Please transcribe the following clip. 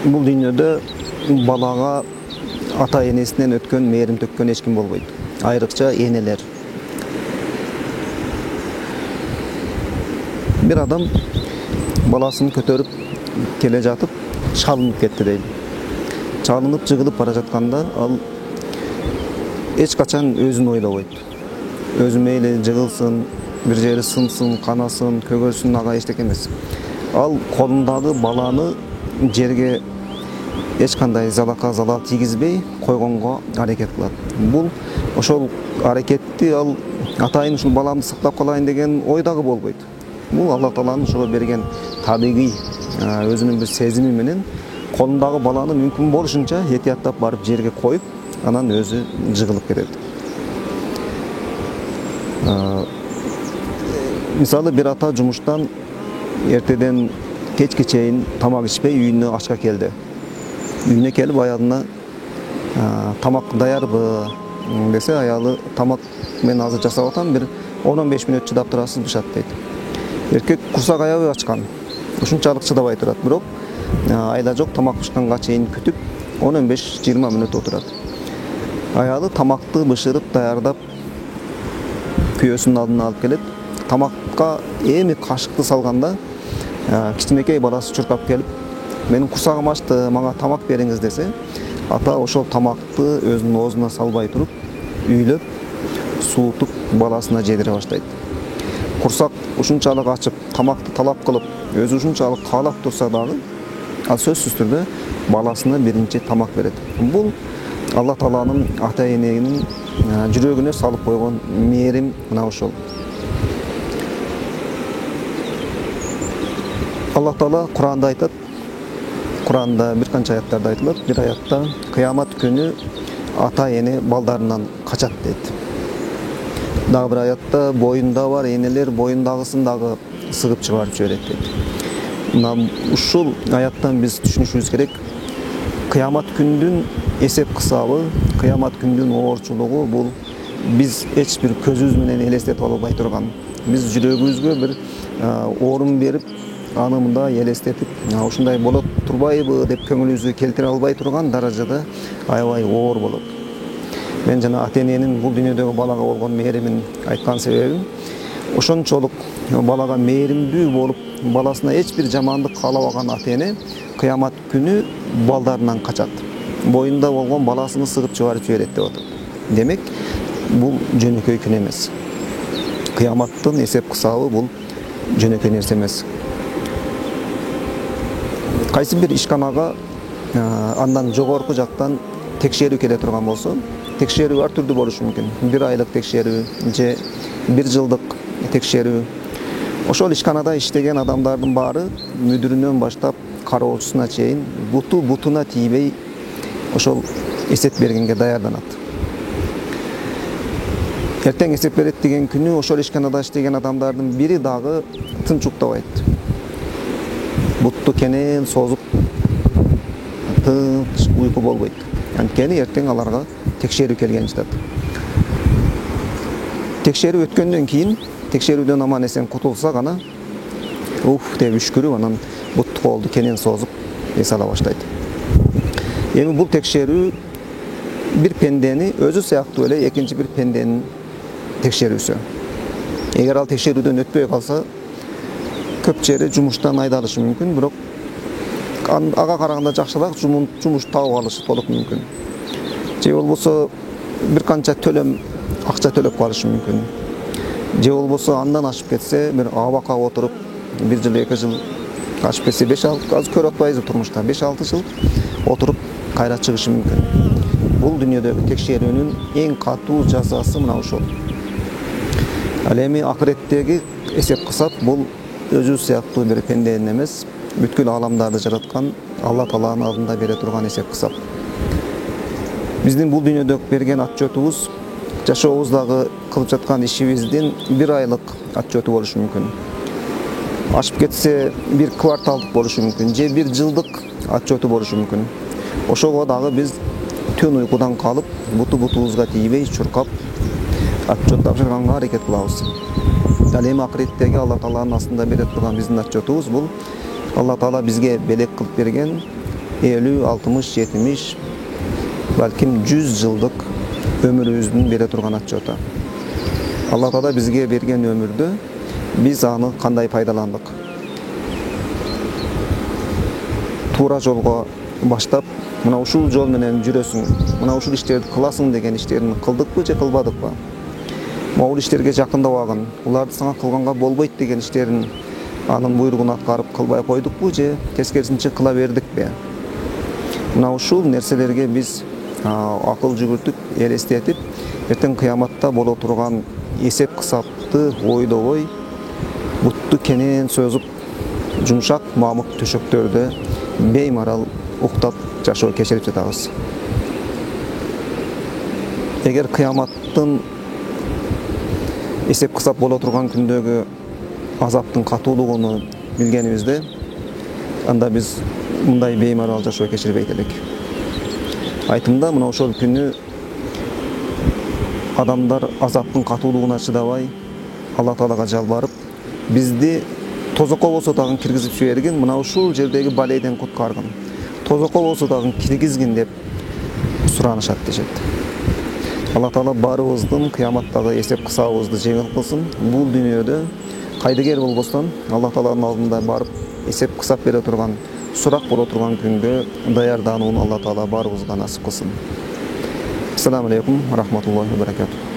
Бул дүйнөдө балага ата энесинен өткөн мээрим төккөн эч ким болбойт. Айрыкча энелер. Бир адам баласын көтөрүп келе жатып шалынып кетти дейли. Чалынып жыгылып бара жатканда ал эч качан өзүн ойлобойт. Өзү мейли жыгылсын, бир жери сынсын, канасын, көгөрсүн, ага эчтеке эмес. Ал колундагы баланы жерге эч кандай залал тийгизбей койгонго аракет кылат. Бул ошол аракетти ал атайын ушул баламды сактап калайын деген ой дагы болбойт. Бул Алла Тааланын ошого берген табигый өзүнүн бир сезими менен колундагы баланы мүмкүн болушунча этияттап барып жерге коюп, анан өзү жыгылып кетет. Мисалы бир ата жумуштан эртеден кечке чейин тамак ичпей үйүнө ачка келди. Үйүнө келип аялына тамак даярбы десе, аялы тамак мен азыр жасап атам, бир 10-15 мүнөт чыдап турасыз, бышат дейт. Эркек курсак аябай ачкан. Ушунчалык чыдабай турат, бирок айла жок тамак пышканга чейин күтүп 15-20 мүнөт отурат. Аялы тамакты бышырып даярдап күйөөсүнүн алдына алып келет. Тамакка эми кашыкты салганда кичинекей баласы чуркап келип, менин курсагым ачты, мага тамак бериңиз десе, ата ошол тамакты өзүнүн оозуна салбай туруп, үйлөп, суутуп баласына жедире баштайт. Курсак ушунчалык ачып, тамакты талап кылып, өзү ушунчалык каалап турса дагы, ал сөзсүз түрдө баласына биринчи тамак берет. Бул Алла Тааланын ата эненин жүрөгүнө салып койгон мээрим мына ошол. Алла Таала Куранда айтат, Куранда бир канча аяттарда айтылат, бир аятта кыямат күнү ата эне балдарынан качат дейт. Дагы бир аятта боюнда бар энелер боюндагысын дагы сыгып чыгарып жиберет дейт. Мына ушул аяттан биз түшүнүшүбүз керек, кыямат күндүн эсеп кысабы, кыямат күндүн оорчулугу бул биз эч бир көзүбүз менен элестетип албай турган. Биз жүрөгүбүзгө бир орун берип, аны мындай элестетип, ушундай болот турбайбы деп көңүлүбүзгө келтире албай турган даражада аябай оор болот. Мен жана ата эненин бул дүйнөдөгү балага болгон мээримин айткан себебим, ошончолук балага мээримдүү болуп, баласына эч бир жамандык каалабаган ата эне кыямат күнү балдарынан качат. Боюнда болгон баласын сыгып чыгарып жиберет деп атат. Демек, бул жөнөкөй күн эмес. Кыяматтын эсеп кысабы бул жөнөкөй нерсе эмес. Кайсы бир ишканага андан жогорку жактан текшерүү келе турган болсо, текшерүү ар түрдүү болушу мүмкүн. 1 айлык текшерүү же 1 жылдык текшерүү. Ошол ишканада иштеген адамдардын баары мүдүрүнөн баштап кароочусуна чейин бутуна тийбей ошол эсеп бергенге даярданат. Эртең эсеп берет деген күнү ошол ишканада иштеген адамдардын бири дагы тынч уктабайт. Бутту кенен созуп тынч уйку болбойт. Анткени эртең аларга текшерүү келген жатат. Текшерүү өткөндөн кийин, текшерүүдөн аман эсен кутулса гана деп үшкүрүп, анан бутту колду кенен созуп эс ала баштайт. Эми бул текшерүү бир пендени өзү сыяктуу эле экинчи бир пенденин текшерүүсү. Эгер ал текшерүүдөн өтпөй калса, көп жери жумуштан айдалышы мүмкүн, бирок ага караганда жакшыраак жумуш табып алышы толук мүмкүн. Же болбосо бир канча төлөм акча төлөп калышы мүмкүн. Же болбосо андан ашып кетсе, бир абакка отуруп 1 жыл 2 жыл ашып кетсе, 5-6 аз көрүп атпайбызбы турмушта, 5-6 жыл отуруп кайра чыгышы мүмкүн. Бул дүйнөдөгү текшерүүнүн эң катуу жазасы мына ошол. Ал эми акыреттеги эсеп кысап бул өзү сыяктуу бир пенденин эмес, бүткүл аламдарды жараткан Алла Тааланын алдында бере турган эсеп кысап. Биздин бул дүйнөдө берген отчетубуз, жашообуздагы кылып жаткан ишибиздин 1 айлык отчету болушу мүмкүн. Ашып кетсе 1 кварталдык болушу мүмкүн, же 1 жылдык отчету болушу мүмкүн. Ошого дагы биз түн уйкудан калып, бутубузга тийбей чуркап, отчет тапшырганга аракет кылабыз. Ал эми акыреттеги Алла Тааланын астында бере турган биздин отчетубуз бул Алла Таала бизге белек кылып берген 50, 60, 70, balkim 100 жылдык ömürübüzdүn бере турган отчёту. Алла Таала бизге берген өмүрдү биз аны кандай пайдаландык? Туура жолго баштап, мына ушул жол менен жүрөсүң, мына ушул иштерди кыласың деген иштерин кылдыкпы же кылбадыкпы? Могул иштерге жакындабагын, уларды сага кылганга болбойт деген иштерин анын буйругун аткарып кылбай койдукпу же тескерисинче кыла бердикпи? Мына ушул нерселерге биз акыл жүгүртүп, элестетип, эртең кыяматта боло турган эсеп кысапты ойдобой, бутту кенен сөзүп, жумшак мамык төшөктөрдө беймарал уктап жашоо кечирип жатабыз. Эгер кыяматтын эсеп кысап боло турган күндөгү азаптын катуулугун билгенибизде, анда биз мындай беймарал жашоо кечирбейт элек. Айтымда мына ошол күнү адамдар азаптын катуулугуна чыдабай Алла Таалага жалбарып, бизди тозокко болсо дагы киргизип жибергин, мына ушул жердеги балейден куткаргын. Тозокко болсо дагы киргизгин деп суранышат дешет. Алла Таала барыбыздын кыяматтагы эсеп кысабыбызды жеңил кылсын. Бул дүйнөдө кайдыгер болбостон Алла Тааланын алдында барып эсеп кысап бере турган, сурак боло турган күнгө даярданууну Алла Таала барыбызга насип кылсын. Ассаламу алейкум ва рахматуллахи ва баракатух.